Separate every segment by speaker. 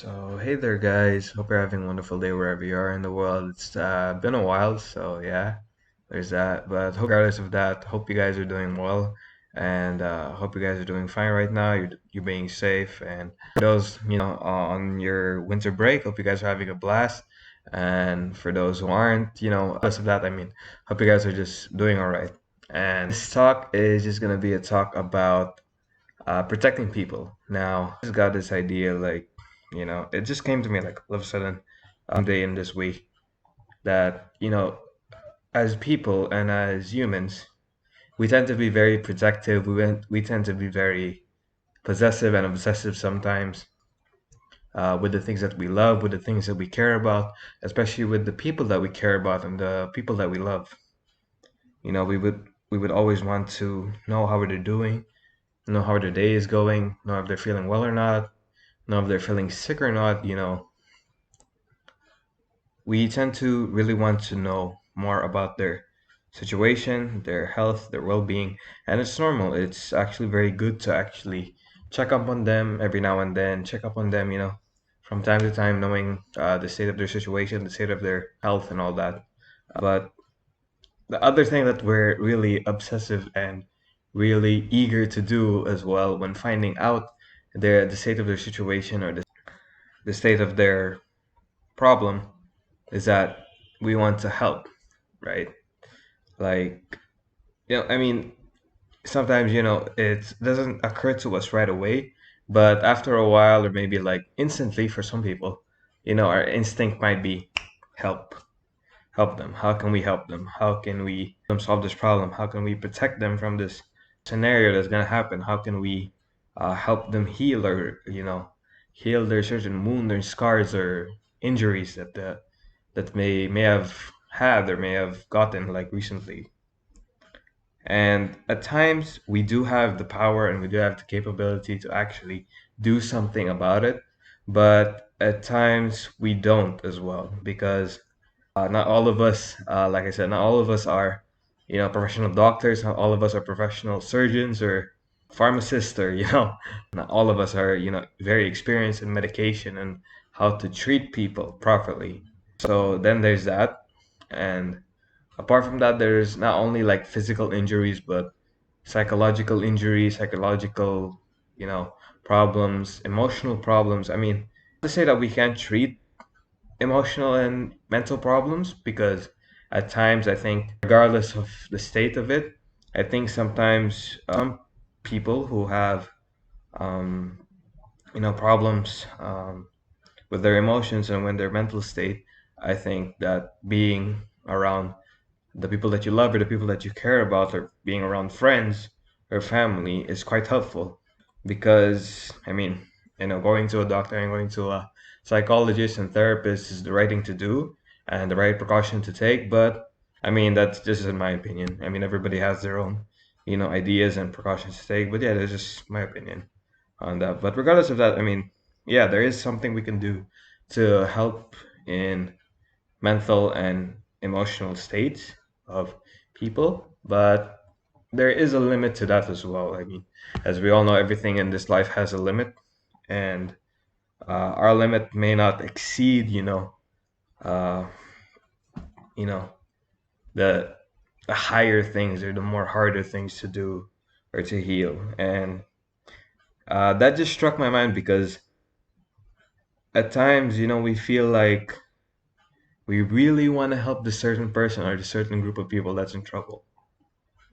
Speaker 1: Hey there, guys. Hope you're having a wonderful day wherever you are in the world. It's been a while, so yeah, there's that. But regardless of that, hope you guys are doing well, and hope you guys are doing fine right now. You're being safe, and for those on your winter break, hope you guys are having a blast. And for those who aren't, regardless of that, hope you guys are just doing all right. And this talk is just gonna be a talk about protecting people. Now, I just got this idea, like, it just came to me like all of a sudden, day in this week, that, as people and as humans, we tend to be very protective. We tend to be very possessive and obsessive sometimes with the things that we love, with the things that we care about, especially with the people that we care about and the people that we love. We would always want to know how they're doing, know how their day is going, know if they're feeling well or not, know if they're feeling sick or not. We tend to really want to know more about their situation, their health, their well-being, and it's normal. It's actually very good to actually check up on them every now and then, check up on them, from time to time, knowing the state of their situation, the state of their health, and all that. But the other thing that we're really obsessive and really eager to do as well when finding out the state of their situation or the state of their problem is that we want to help, right? Like, sometimes, it doesn't occur to us right away, but after a while, or maybe like instantly for some people, our instinct might be help, help them. How can we help them? How can we help them solve this problem? How can we protect them from this scenario that's going to happen? How can we help them heal or, heal their certain wound or scars or injuries that may have had or may have gotten like recently. And at times we do have the power and we do have the capability to actually do something about it, but at times we don't as well because not all of us, like I said, not all of us are, professional doctors. Not all of us are professional surgeons or pharmacists, or not all of us are, very experienced in medication and how to treat people properly. So then there's that, and apart from that, there's not only like physical injuries, but psychological injuries, psychological, you know, problems, emotional problems. To say that we can't treat emotional and mental problems because at times I think, regardless of the state of it, I think sometimes people who have, um, problems with their emotions and when their mental state, I think that being around the people that you love or the people that you care about or being around friends or family is quite helpful because going to a doctor and going to a psychologist and therapist is the right thing to do and the right precaution to take, but that's just in my opinion. Everybody has their own ideas and precautions to take, but yeah, that's just my opinion on that. But regardless of that, yeah, there is something we can do to help in mental and emotional states of people, but there is a limit to that as well. As we all know, everything in this life has a limit, and our limit may not exceed, uh, you know, the the higher things or the more harder things to do or to heal. And that just struck my mind because at times, we feel like we really want to help the certain person or the certain group of people that's in trouble.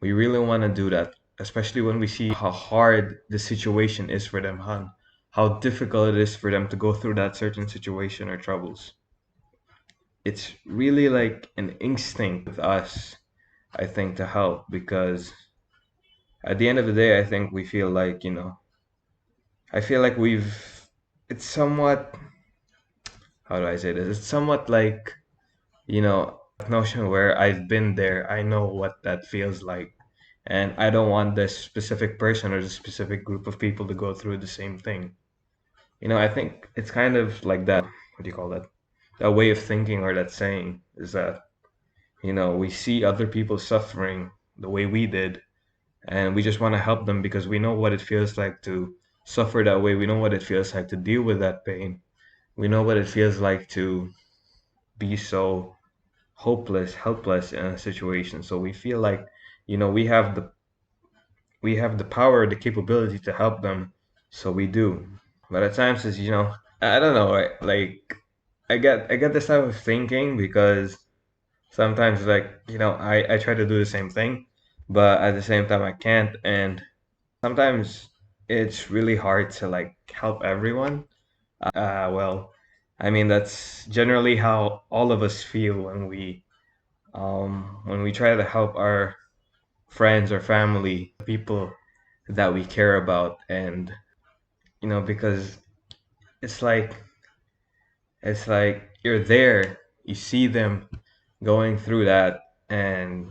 Speaker 1: We really want to do that, especially when we see how hard the situation is for them, how difficult it is for them to go through that certain situation or troubles. It's really like an instinct with us, I think, to help because at the end of the day, I think we feel like, I feel like it's somewhat, how do I say this? It's somewhat like, notion where I've been there, I know what that feels like. And I don't want this specific person or this specific group of people to go through the same thing. I think it's kind of like that, what do you call that? That way of thinking or that saying is that, we see other people suffering the way we did, and we just want to help them because we know what it feels like to suffer that way. We know what it feels like to deal with that pain. We know what it feels like to be so hopeless, helpless in a situation. So we feel like, we have the power, the capability to help them. So we do. But at times it's, I don't know, like I get this type of thinking because sometimes like, I try to do the same thing, but at the same time I can't, and sometimes it's really hard to like help everyone. Well, I mean that's generally how all of us feel when we try to help our friends or family, people that we care about, and because it's like you're there, you see them going through that, and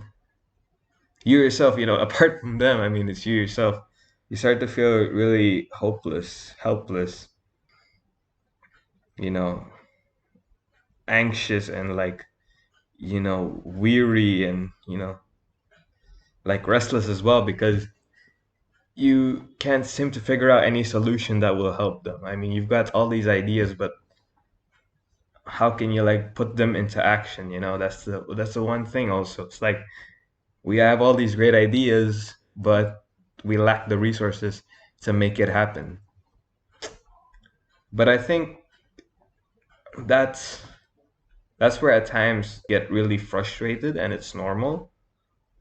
Speaker 1: you yourself, apart from them, I mean, it's you yourself. You start to feel really hopeless, helpless, you know, anxious, and like, weary, and like restless as well because you can't seem to figure out any solution that will help them. I mean, you've got all these ideas, but how can you like put them into action? That's the one thing also. It's like we have all these great ideas, but we lack the resources to make it happen. But I think that's that's where at times get really frustrated, and it's normal.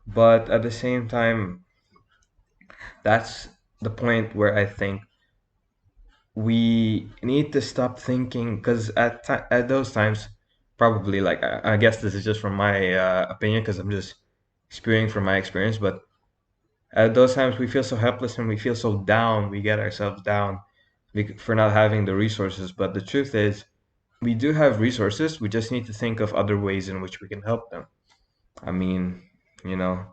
Speaker 1: But at the same time, that's the point where I think we need to stop thinking, because at those times, probably, like, I guess this is just from my opinion because I'm just spewing from my experience, but at those times we feel so helpless and we feel so down, we get ourselves down for not having the resources. But the truth is, we do have resources, we just need to think of other ways in which we can help them. I mean, you know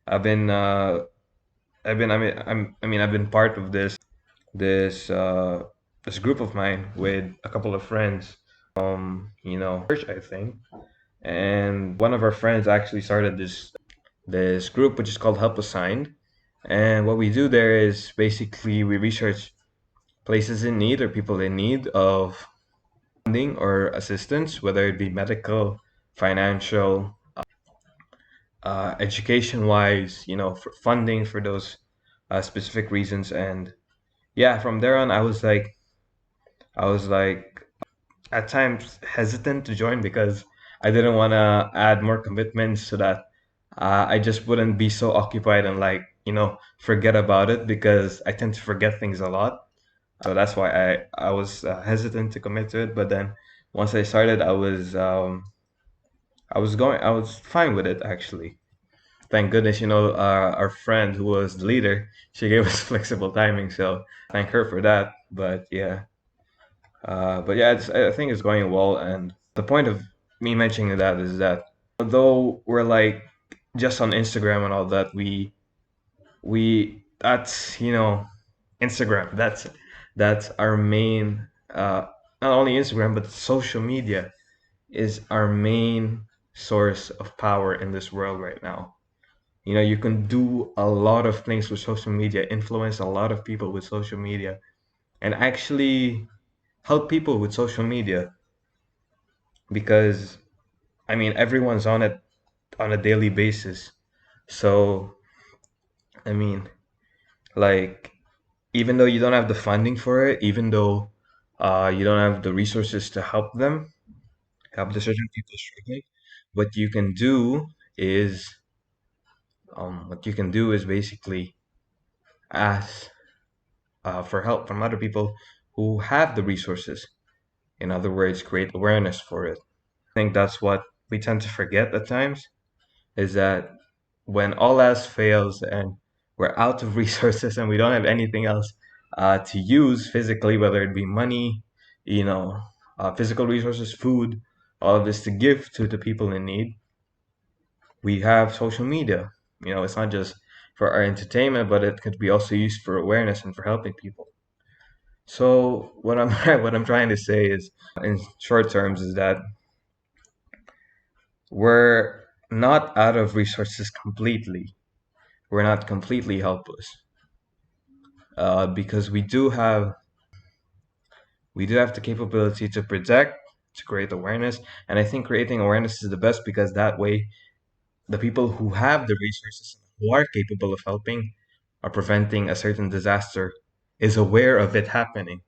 Speaker 1: I've been I've been part of this this group of mine with a couple of friends from church, I think. And one of our friends actually started this group which is called Help Assigned. And what we do there is basically we research places in need or people in need of funding or assistance, whether it be medical, financial, education wise, for funding for those specific reasons. And yeah, from there on, I was like at times hesitant to join because I didn't want to add more commitments so that I just wouldn't be so occupied and like, forget about it because I tend to forget things a lot. So that's why I was hesitant to commit to it. But then once I started, I was fine with it actually. Thank goodness, our friend who was the leader, she gave us flexible timing. So thank her for that. But yeah, I think it's going well. And the point of me mentioning that is that although we're like just on Instagram and all that, we that's Instagram. That's our main. Not only Instagram, but social media is our main source of power in this world right now. You can do a lot of things with social media, influence a lot of people with social media, and actually help people with social media because I mean everyone's on it on a daily basis. So I mean, like, even though you don't have the funding for it, even though you don't have the resources to help the certain people struggling, what you can do is basically ask for help from other people who have the resources. In other words, create awareness for it. I think that's what we tend to forget at times, is that when all else fails and we're out of resources and we don't have anything else to use physically, whether it be money, you know, physical resources, food, all of this to give to the people in need, we have social media. It's not just for our entertainment, but it could be also used for awareness and for helping people. So what I'm what I'm trying to say is, in short terms, is that we're not out of resources completely. We're not completely helpless because we do have We do have the capability to protect, to create awareness, and I think creating awareness is the best because that way the people who have the resources, who are capable of helping or preventing a certain disaster, is aware of it happening.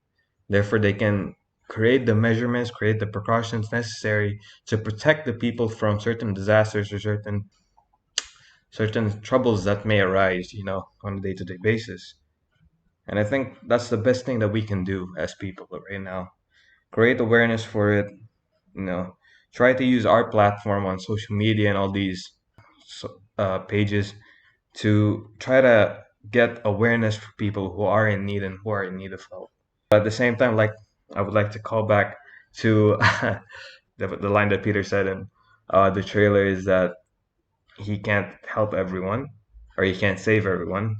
Speaker 1: Therefore, they can create the measurements, create the precautions necessary to protect the people from certain disasters or certain troubles that may arise, on a day-to-day basis. And I think that's the best thing that we can do as people right now. Create awareness for it, you know, try to use our platform on social media and all these pages to try to get awareness for people who are in need and who are in need of help. But at the same time, like I would like to call back to the line that Peter said in the trailer is that he can't help everyone or he can't save everyone,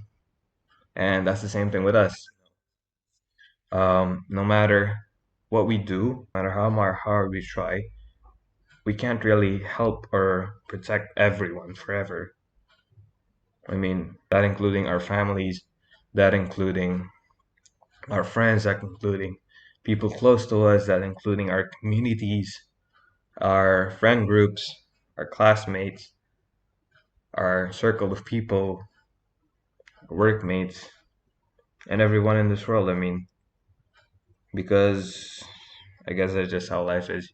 Speaker 1: and that's the same thing with us. No matter what we do, no matter how hard we try, we can't really help or protect everyone forever. I mean, that including our families, that including our friends, that including people close to us, that including our communities, our friend groups, our classmates, our circle of people, workmates, and everyone in this world. I mean, because I guess that's just how life is.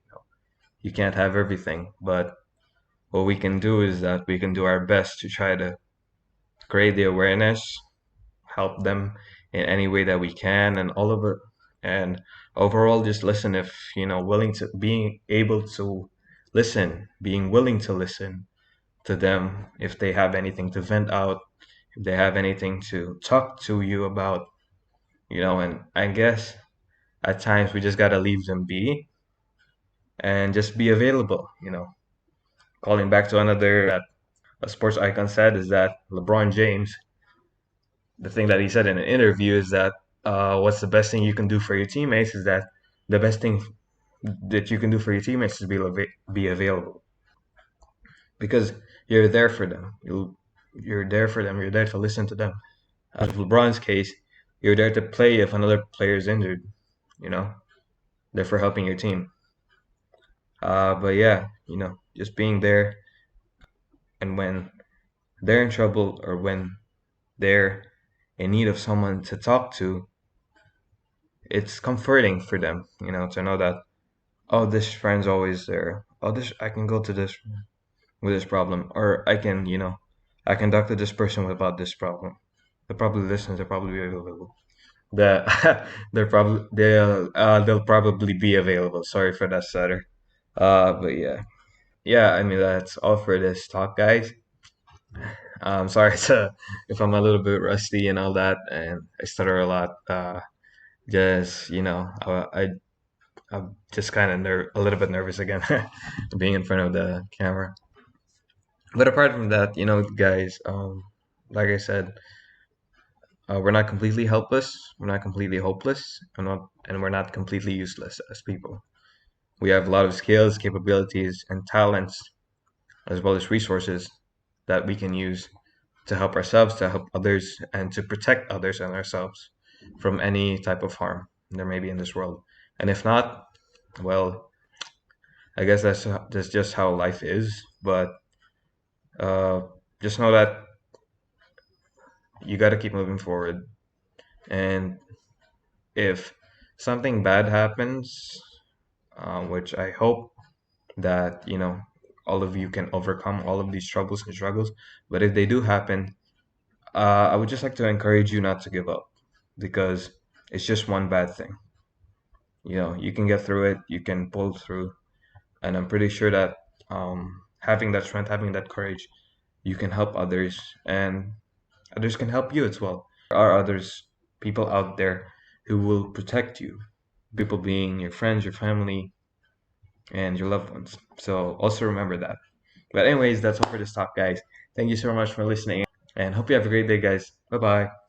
Speaker 1: You can't have everything, but what we can do is that we can do our best to try to create the awareness, help them in any way that we can, and all of it. And overall, just listen if, willing to, being able to listen, being willing to listen to them if they have anything to vent out, if they have anything to talk to you about, and I guess at times we just got to leave them be and just be available. Calling back to another that a sports icon said is that LeBron James, the thing that he said in an interview is that what's the best thing you can do for your teammates is that the best thing that you can do for your teammates is be available because you're there for them. You're there for them. You're there to listen to them. As of LeBron's case, you're there to play if another player is injured. You know, there for helping your team. But yeah, just being there, and when they're in trouble or when they're in need of someone to talk to, it's comforting for them, to know that, oh, this friend's always there. Oh, this I can go to this with this problem, or I can talk to this person about this problem. They'll probably listen. They'll probably be available. The they'll probably be available. Sorry for that stutter. But yeah, yeah. I mean that's all for this talk, guys. Sorry to if I'm a little bit rusty and all that, and I stutter a lot. Just I'm just kind of a little bit nervous again, being in front of the camera. But apart from that, guys, like I said, we're not completely helpless. We're not completely hopeless, and we're not completely useless as people. We have a lot of skills, capabilities, and talents, as well as resources that we can use to help ourselves, to help others, and to protect others and ourselves from any type of harm there may be in this world. And if not, well, I guess that's just how life is. But uh, just know that you got to keep moving forward. And if something bad happens, which I hope that all of you can overcome all of these troubles and struggles. But if they do happen, I would just like to encourage you not to give up because it's just one bad thing. You can get through it, you can pull through, and I'm pretty sure that having that strength, having that courage, you can help others, and others can help you as well. There are others, people out there who will protect you, people being your friends, your family, and your loved ones. So also remember that. But anyways, that's all for this talk, guys. Thank you so much for listening, and hope you have a great day, guys. Bye bye.